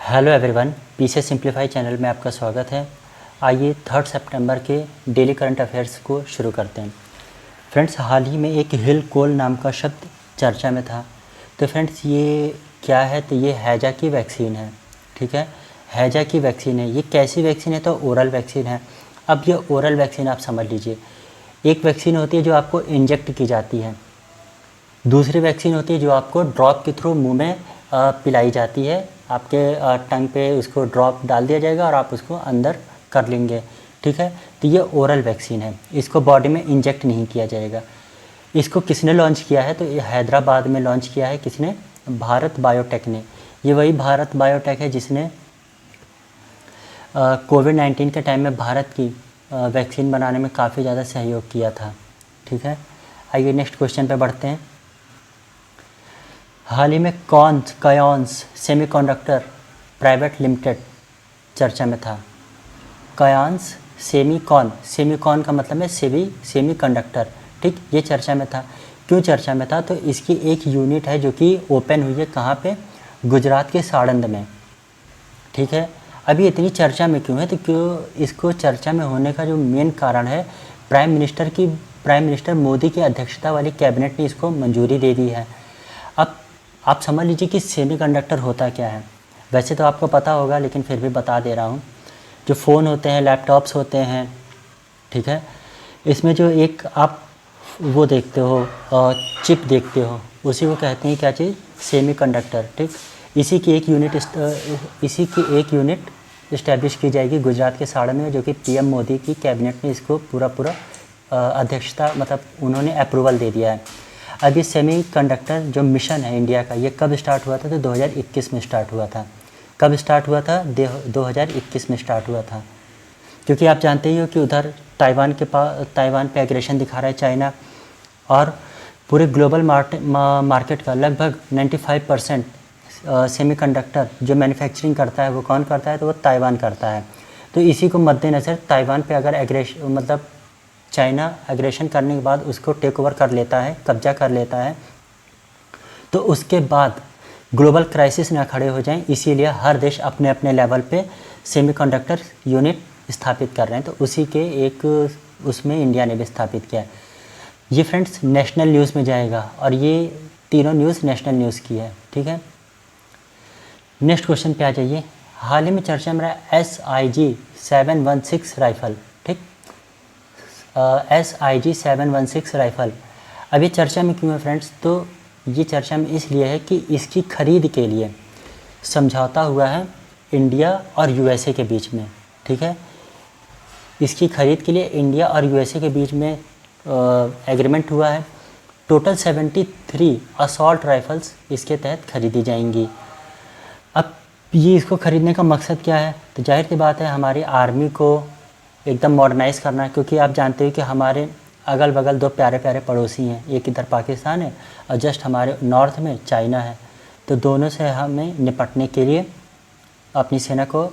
Hello everyone, पीछे simplify channel में आपका स्वागत है। आइए 3 सितंबर के डेली करंट अफेयर्स को शुरू करते हैं। फ्रेंड्स, हाल ही में एक हिल कोल नाम का शब्द चर्चा में था। तो फ्रेंड्स, ये क्या है? तो ये हैजा की वैक्सीन है। ठीक है, हैजा की वैक्सीन है। ये कैसी वैक्सीन है? तो ओरल वैक्सीन है। अब ये ओरल वैक्सीन आप समझ लीजिए, एक वैक्सीन होती है जो आपको इंजेक्ट की जाती है, दूसरी वैक्सीन होती है जो आपको ड्रॉप के थ्रू मुंह में पिलाई जाती है। आपके टंग पे उसको ड्रॉप डाल दिया जाएगा और आप उसको अंदर कर लेंगे। ठीक है, तो ये ओरल वैक्सीन है, इसको बॉडी में इंजेक्ट नहीं किया जाएगा। इसको किसने लॉन्च किया है? तो ये हैदराबाद में लॉन्च किया है। किसने? भारत बायोटेक ने। ये वही भारत बायोटेक है जिसने कोविड-19 के टाइम में भारत की वैक्सीन बनाने में काफ़ी ज़्यादा सहयोग किया था। ठीक है, आइए नेक्स्ट क्वेश्चन पे बढ़ते हैं। हाल ही में कायॉन्स सेमीकंडक्टर प्राइवेट लिमिटेड चर्चा में था। कायॉन्स सेमीकॉन का मतलब है सेमीकंडक्टर। ठीक, ये चर्चा में था। क्यों चर्चा में था? तो इसकी एक यूनिट है जो कि ओपन हुई है। कहाँ पे? गुजरात के साड़ंद में। ठीक है, अभी इतनी चर्चा में क्यों है? तो क्यों इसको चर्चा में होने का जो मेन कारण है, प्राइम मिनिस्टर मोदी की अध्यक्षता वाली कैबिनेट ने इसको मंजूरी दे दी है। अब आप समझ लीजिए कि सेमीकंडक्टर होता क्या है। वैसे तो आपको पता होगा, लेकिन फिर भी बता दे रहा हूँ। जो फ़ोन होते हैं, लैपटॉप्स होते हैं, ठीक है, इसमें जो एक आप वो देखते हो, चिप देखते हो, उसी को कहते हैं क्या चीज़? सेमीकंडक्टर। ठीक, इसी की एक यूनिट इस्टेब्लिश की जाएगी गुजरात के साड़न में, जो कि पीएम मोदी की कैबिनेट ने इसको पूरा अध्यक्षता मतलब उन्होंने अप्रूवल दे दिया है। अब ये सेमीकंडक्टर जो मिशन है इंडिया का, ये कब स्टार्ट हुआ था? तो 2021 में स्टार्ट हुआ था। कब स्टार्ट हुआ था? 2021 में स्टार्ट हुआ था। क्योंकि आप जानते ही हो कि उधर ताइवान पे एग्रेशन दिखा रहा है चाइना, और पूरे ग्लोबल मार्केट का लगभग 95% सेमीकंडक्टर जो मैन्युफैक्चरिंग करता है वो कौन करता है? तो वो ताइवान करता है। तो इसी को मद्देनज़र ताइवान पे अगर चाइना एग्रेशन करने के बाद उसको टेक ओवर कर लेता है, कब्जा कर लेता है, तो उसके बाद ग्लोबल क्राइसिस ना खड़े हो जाएं, इसीलिए हर देश अपने अपने लेवल पे सेमीकंडक्टर यूनिट स्थापित कर रहे हैं। तो उसी के एक उसमें इंडिया ने भी स्थापित किया है। ये फ्रेंड्स नेशनल न्यूज़ में जाएगा, और ये तीनों न्यूज़ नेशनल न्यूज़ की है। ठीक है, नेक्स्ट क्वेश्चन पे आ जाइए। हाल ही में चर्चा में रहा SIG 716 राइफल। ठीक, SIG 716 राइफल। अब ये चर्चा में क्यों है फ्रेंड्स? तो ये चर्चा में इसलिए है कि इसकी खरीद के लिए समझौता हुआ है इंडिया और USA के बीच में। ठीक है, इसकी खरीद के लिए इंडिया और USA के बीच में एग्रीमेंट हुआ है। टोटल 73 असॉल्ट राइफल्स इसके तहत खरीदी जाएंगी। अब ये इसको ख़रीदने का मकसद क्या है? तो जाहिर सी बात है, हमारी आर्मी को एकदम मॉडर्नाइज़ करना है। क्योंकि आप जानते हो कि हमारे अगल बगल दो प्यारे प्यारे पड़ोसी हैं, एक इधर पाकिस्तान है और जस्ट हमारे नॉर्थ में चाइना है। तो दोनों से हमें निपटने के लिए अपनी सेना को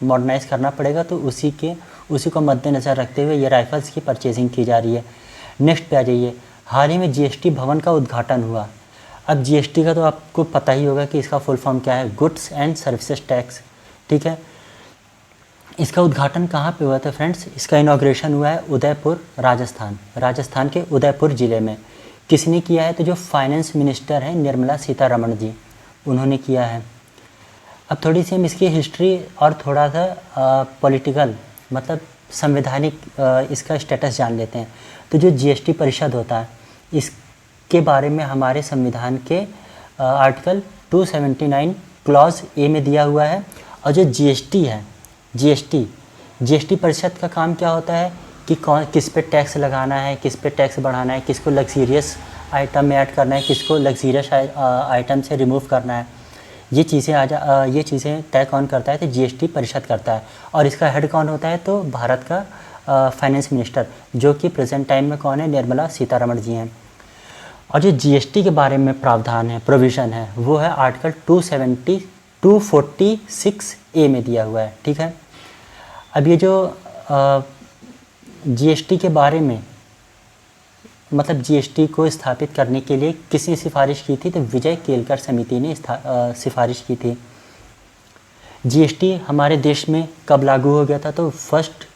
मॉडर्नाइज़ करना पड़ेगा। तो उसी को मद्देनज़र रखते हुए ये राइफ़ल्स की परचेजिंग की जा रही है। नेक्स्ट पे आ जाइए। हाल ही में GST भवन का उद्घाटन हुआ। अब GST का तो आपको पता ही होगा कि इसका फुल फॉर्म क्या है? Goods and services tax. ठीक है, इसका उद्घाटन कहाँ पे हुआ था फ्रेंड्स? इसका इनॉग्रेशन हुआ है उदयपुर, राजस्थान के उदयपुर ज़िले में। किसने किया है? तो जो फाइनेंस मिनिस्टर हैं निर्मला सीतारमण जी, उन्होंने किया है। अब थोड़ी सी हम इसकी हिस्ट्री और थोड़ा सा पॉलिटिकल मतलब संवैधानिक इसका स्टेटस जान लेते हैं। तो जो GST परिषद होता है, इसके बारे में हमारे संविधान के आर्टिकल 279 क्लॉज A में दिया हुआ है। और जो GST है, GST परिषद का काम क्या होता है कि किस पे टैक्स लगाना है, किस पे टैक्स बढ़ाना है, किसको लग्जीरियस आइटम में ऐड करना है, किसको लग्जीरियस आइटम से रिमूव करना है, ये चीज़ें तय कौन करता है? तो GST परिषद करता है। और इसका हेड कौन होता है? तो भारत का फाइनेंस मिनिस्टर, जो कि प्रेजेंट टाइम में कौन है? निर्मला सीतारमण जी हैं। और जो GST के बारे में प्रावधान है, प्रोविज़न है, वो है आर्टिकल 246 A में दिया हुआ है। ठीक है, अब ये जो GST के बारे में मतलब GST को स्थापित करने के लिए किसने सिफारिश की थी? तो विजय केलकर समिति ने सिफारिश की थी। जीएसटी हमारे देश में कब लागू हो गया था? तो 1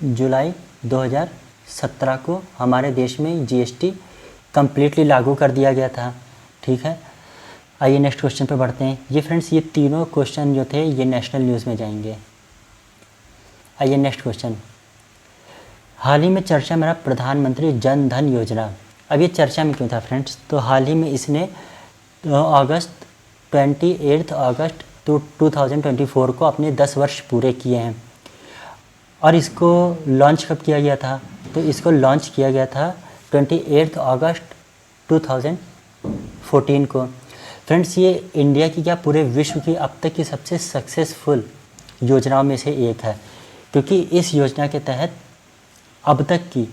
जुलाई 2017 को हमारे देश में जीएसटी कम्प्लीटली लागू कर दिया गया था। ठीक है, आइए नेक्स्ट क्वेश्चन पे बढ़ते हैं। ये फ्रेंड्स, ये तीनों क्वेश्चन जो थे ये नेशनल न्यूज़ में जाएंगे। आइए नेक्स्ट क्वेश्चन। हाल ही में चर्चा में रहा प्रधानमंत्री जन धन योजना। अब ये चर्चा में क्यों था फ्रेंड्स? तो हाल ही में इसने 28 अगस्त 2024 को अपने 10 वर्ष पूरे किए हैं। और इसको लॉन्च कब किया गया था? तो इसको लॉन्च किया गया था 28 अगस्त 2014 को। फ्रेंड्स, ये इंडिया की क्या पूरे विश्व की अब तक की सबसे सक्सेसफुल योजनाओं में से एक है, क्योंकि इस योजना के तहत अब तक की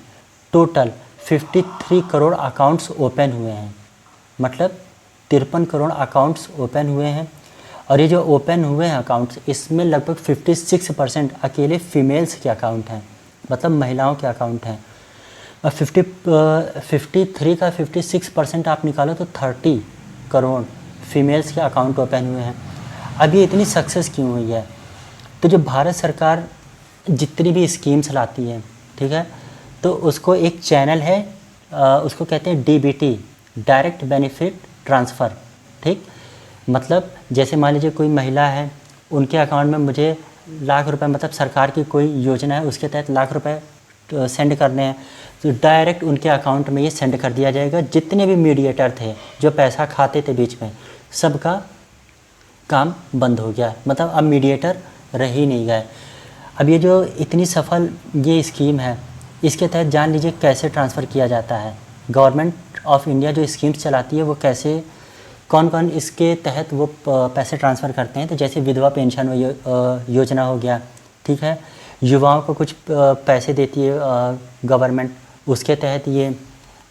टोटल 53 करोड़ अकाउंट्स ओपन हुए हैं। मतलब 53 करोड़ अकाउंट्स ओपन हुए हैं। और ये जो ओपन हुए हैं अकाउंट्स, इसमें लगभग 56% अकेले फीमेल्स के अकाउंट हैं, मतलब महिलाओं के अकाउंट हैं। और 53 का 56% आप निकालो तो 30 करोड़ फीमेल्स के अकाउंट ओपन हुए हैं। अब ये इतनी सक्सेस क्यों हुई है? तो जो भारत सरकार जितनी भी स्कीम्स लाती है, ठीक है, तो उसको एक चैनल है, उसको कहते हैं डीबीटी, डायरेक्ट बेनिफिट ट्रांसफ़र। ठीक, मतलब जैसे मान लीजिए कोई महिला है, उनके अकाउंट में मुझे लाख रुपए, मतलब सरकार की कोई योजना है उसके तहत लाख रुपए सेंड करने हैं, तो डायरेक्ट उनके अकाउंट में ये सेंड कर दिया जाएगा। जितने भी मीडिएटर थे जो पैसा खाते थे बीच में, सबका काम बंद हो गया। मतलब अब मीडिएटर रह ही नहीं गए। अब ये जो इतनी सफल ये स्कीम है, इसके तहत जान लीजिए कैसे ट्रांसफ़र किया जाता है। गवर्नमेंट ऑफ इंडिया जो स्कीम्स चलाती है वो कैसे, कौन कौन इसके तहत वो पैसे ट्रांसफ़र करते हैं। तो जैसे विधवा पेंशन योजना हो गया, ठीक है, युवाओं को कुछ पैसे देती है गवर्नमेंट, उसके तहत ये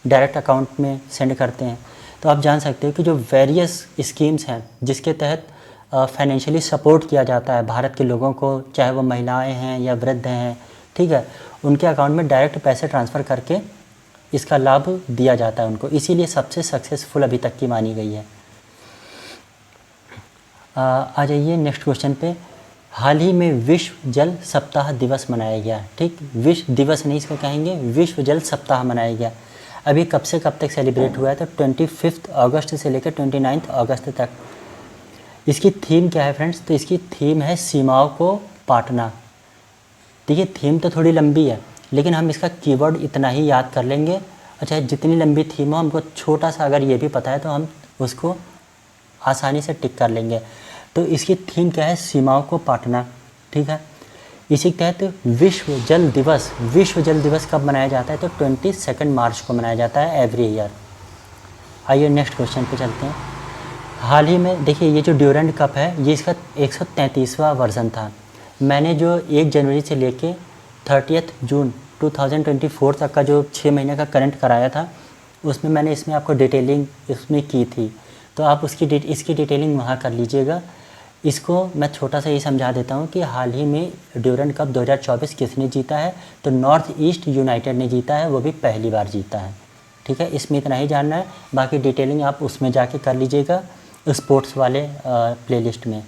डायरेक्ट अकाउंट में सेंड करते हैं। तो आप जान सकते हो कि जो वेरियस स्कीम्स हैं जिसके तहत फाइनेंशियली सपोर्ट किया जाता है भारत के लोगों को, चाहे वो महिलाएं हैं या वृद्ध हैं, ठीक है, उनके अकाउंट में डायरेक्ट पैसे ट्रांसफ़र करके इसका लाभ दिया जाता है उनको। इसीलिए सबसे सक्सेसफुल अभी तक की मानी गई है। आ जाइए नेक्स्ट क्वेश्चन पे। हाल ही में विश्व जल सप्ताह दिवस मनाया गया। ठीक, विश्व दिवस नहीं इसको कहेंगे, विश्व जल सप्ताह मनाया गया। अभी कब से कब तक सेलिब्रेट हुआ है? तो 25 अगस्त से लेकर 29 अगस्त तक। इसकी थीम क्या है फ्रेंड्स? तो इसकी थीम है सीमाओं को पाटना। देखिए, थीम तो थोड़ी लंबी है, लेकिन हम इसका कीवर्ड इतना ही याद कर लेंगे। अच्छा, जितनी लंबी थीम हो, हमको छोटा सा अगर ये भी पता है तो हम उसको आसानी से टिक कर लेंगे। तो इसकी थीम क्या है? सीमाओं को पाटना। ठीक है, इसी के तहत विश्व जल दिवस कब मनाया जाता है? तो 22 मार्च को मनाया जाता है एवरी ईयर। आइए नेक्स्ट क्वेश्चन पे चलते हैं। हाल ही में देखिए, ये जो ड्यूरेंट कप है, ये इसका 133वां वर्जन था। मैंने जो 1 जनवरी से लेके 30 जून 2024 तक का जो 6 महीने का करंट कराया था, उसमें मैंने इसमें आपको डिटेलिंग इसमें की थी, तो आप इसकी डिटेलिंग वहाँ कर लीजिएगा। इसको मैं छोटा सा ये समझा देता हूँ कि हाल ही में ड्यूरेंट कप 2024 किसने जीता है? तो नॉर्थ ईस्ट यूनाइटेड ने जीता है, वो भी पहली बार जीता है। ठीक है, इसमें इतना ही जानना है, बाकी डिटेलिंग आप उसमें जाके कर लीजिएगा स्पोर्ट्स वाले प्लेलिस्ट में।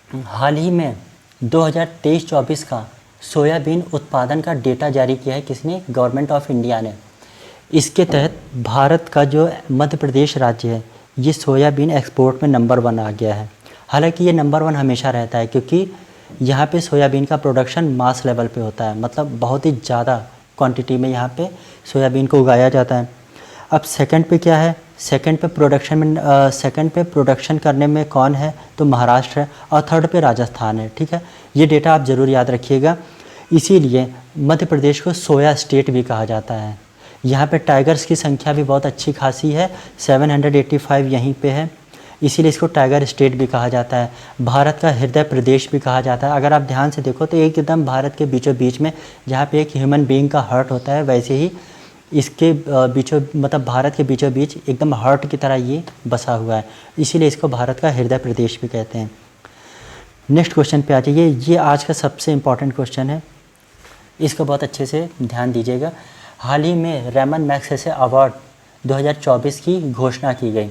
हाल ही में 2023-24 का सोयाबीन उत्पादन का डेटा जारी किया है किसने? गवर्नमेंट ऑफ इंडिया ने। इसके तहत भारत का जो मध्य प्रदेश राज्य है, ये सोयाबीन एक्सपोर्ट में नंबर 1 आ गया है। हालांकि ये नंबर 1 हमेशा रहता है, क्योंकि यहाँ पे सोयाबीन का प्रोडक्शन मास लेवल पे होता है, मतलब बहुत ही ज़्यादा क्वांटिटी में यहाँ पे सोयाबीन को उगाया जाता है। अब सेकंड पे क्या है? सेकंड पे प्रोडक्शन करने में कौन है? तो महाराष्ट्र है, और थर्ड पे राजस्थान है। ठीक है, ये डेटा आप ज़रूर याद रखिएगा। इसीलिए मध्य प्रदेश को सोया स्टेट भी कहा जाता है। यहाँ पे टाइगर्स की संख्या भी बहुत अच्छी खासी है, 785 यहीं पे है, इसीलिए इसको टाइगर स्टेट भी कहा जाता है। भारत का हृदय प्रदेश भी कहा जाता है। अगर आप ध्यान से देखो तो एकदम भारत के बीचों बीच में, जहाँ पे एक ह्यूमन बीइंग का हार्ट होता है, वैसे ही इसके मतलब भारत के बीचों बीच एकदम हार्ट की तरह ये बसा हुआ है, इसीलिए इसको भारत का हृदय प्रदेश भी कहते हैं। नेक्स्ट क्वेश्चन पे आ जाइए। ये आज का सबसे इम्पॉर्टेंट क्वेश्चन है, इसको बहुत अच्छे से ध्यान दीजिएगा। हाल ही में रेमन मैग्सेसे अवार्ड 2024 की घोषणा की गई।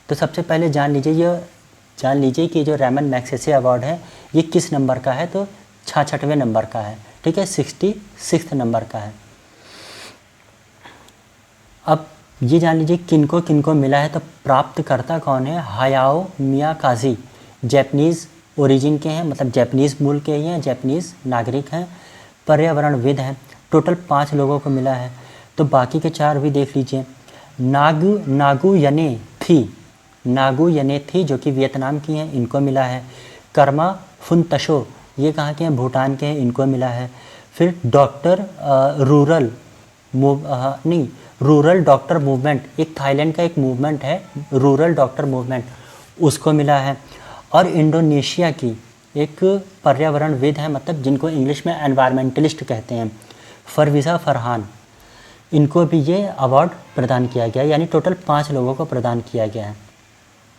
तो सबसे पहले जान लीजिए कि जो रेमन मैग्सेसे अवार्ड है ये किस नंबर का है, तो 66वें नंबर का है, ठीक है, 66 नंबर का है। अब ये जान लीजिए किनको किनको मिला है, तो प्राप्तकर्ता कौन है, हायाओ मियाकाज़ी, जैपनीज़ ओरिजिन के हैं, मतलब जैपनीज़ मूल के ही हैं, जैपनीज़ नागरिक हैं, पर्यावरणविद हैं। टोटल 5 लोगों को मिला है। तो बाकी के 4 भी देख लीजिए। नागू यने थी जो कि वियतनाम की हैं, इनको मिला है। कर्मा फुनतशो, ये कहाँ के हैं, भूटान के हैं, इनको मिला है। फिर डॉक्टर रूरल डॉक्टर मूवमेंट, एक थाईलैंड का एक मूवमेंट है रूरल डॉक्टर मूवमेंट, उसको मिला है। और इंडोनेशिया की एक पर्यावरणविद है, मतलब जिनको इंग्लिश में एनवायरमेंटलिस्ट कहते हैं, फरवीज़ा फरहान, इनको भी ये अवार्ड प्रदान किया गया, यानी टोटल 5 लोगों को प्रदान किया गया है।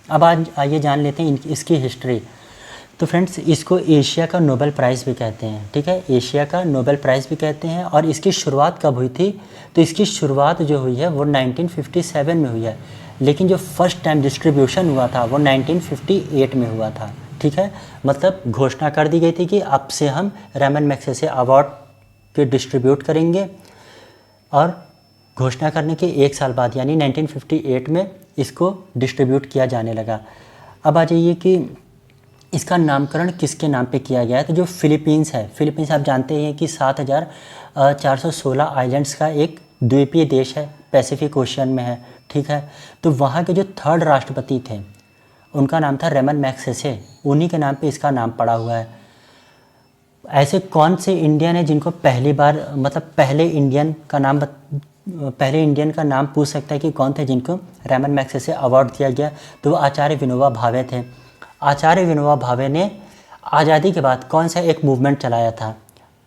अब आज आइए जान लेते हैं इसकी हिस्ट्री। तो फ्रेंड्स, इसको एशिया का नोबेल प्राइज़ भी कहते हैं, ठीक है, एशिया का नोबेल प्राइज़ भी कहते हैं। और इसकी शुरुआत कब हुई थी, तो इसकी शुरुआत जो हुई है वो 1957 में हुई है, लेकिन जो फर्स्ट टाइम डिस्ट्रीब्यूशन हुआ था वो 1958 में हुआ था, ठीक है। मतलब घोषणा कर दी गई थी कि अब से हम रेमन मैग्सेसे अवार्ड के डिस्ट्रीब्यूट करेंगे, और घोषणा करने के 1 साल बाद यानी 1958 में इसको डिस्ट्रीब्यूट किया जाने लगा। अब आ जाइए कि इसका नामकरण किसके नाम पे किया गया है, तो जो फिलीपींस है, फिलीपींस आप जानते हैं कि 7416 आइलैंड्स का एक द्वीपीय देश है, पैसिफिक ओशियन में है, ठीक है। तो वहाँ के जो 3rd राष्ट्रपति थे उनका नाम था रेमन मैग्सेसे, उन्हीं के नाम पे इसका नाम पड़ा हुआ है। ऐसे कौन से इंडियन है जिनको पहली बार, मतलब पहले इंडियन का नाम पूछ सकता है कि कौन थे जिनको रेमन मैग्सेसे अवार्ड दिया गया, तो वो आचार्य विनोबा भावे थे। आचार्य विनोबा भावे ने आज़ादी के बाद कौन सा एक मूवमेंट चलाया था,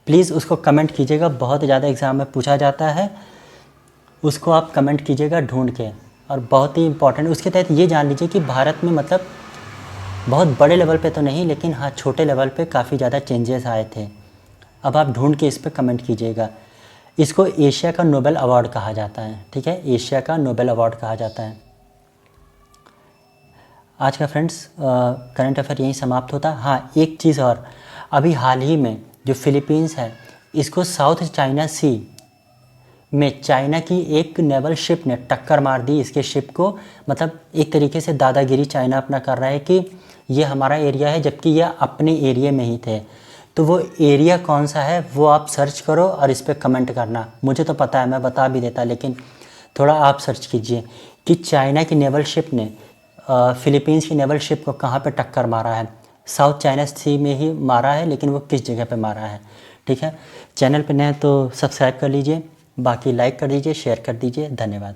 प्लीज़ उसको कमेंट कीजिएगा, बहुत ज़्यादा एग्ज़ाम में पूछा जाता है, उसको आप कमेंट कीजिएगा ढूंढ के, और बहुत ही इंपॉर्टेंट। उसके तहत ये जान लीजिए कि भारत में, मतलब बहुत बड़े लेवल पे तो नहीं, लेकिन हाँ छोटे लेवल पे काफ़ी ज़्यादा चेंजेस आए थे। अब आप ढूंढ के इस पर कमेंट कीजिएगा। इसको एशिया का नोबेल अवार्ड कहा जाता है, ठीक है, एशिया का नोबेल अवार्ड कहा जाता है। आज का फ्रेंड्स करंट अफेयर यहीं समाप्त होता है। हाँ, एक चीज़ और, अभी हाल ही में जो फिलीपींस है, इसको साउथ चाइना सी में चाइना की एक नेवल शिप ने टक्कर मार दी इसके शिप को। मतलब एक तरीके से दादागिरी चाइना अपना कर रहा है कि ये हमारा एरिया है, जबकि ये अपने एरिया में ही थे। तो वो एरिया कौन सा है वो आप सर्च करो और इस पर कमेंट करना। मुझे तो पता है, मैं बता भी देता, लेकिन थोड़ा आप सर्च कीजिए कि चाइना की नेवल शिप ने फिलीपींस की नेवल शिप को कहाँ पे टक्कर मारा है। साउथ चाइना सी में ही मारा है, लेकिन वो किस जगह पे मारा है, ठीक है। चैनल पे नए तो सब्सक्राइब कर लीजिए, बाकी लाइक कर दीजिए, शेयर कर दीजिए। धन्यवाद।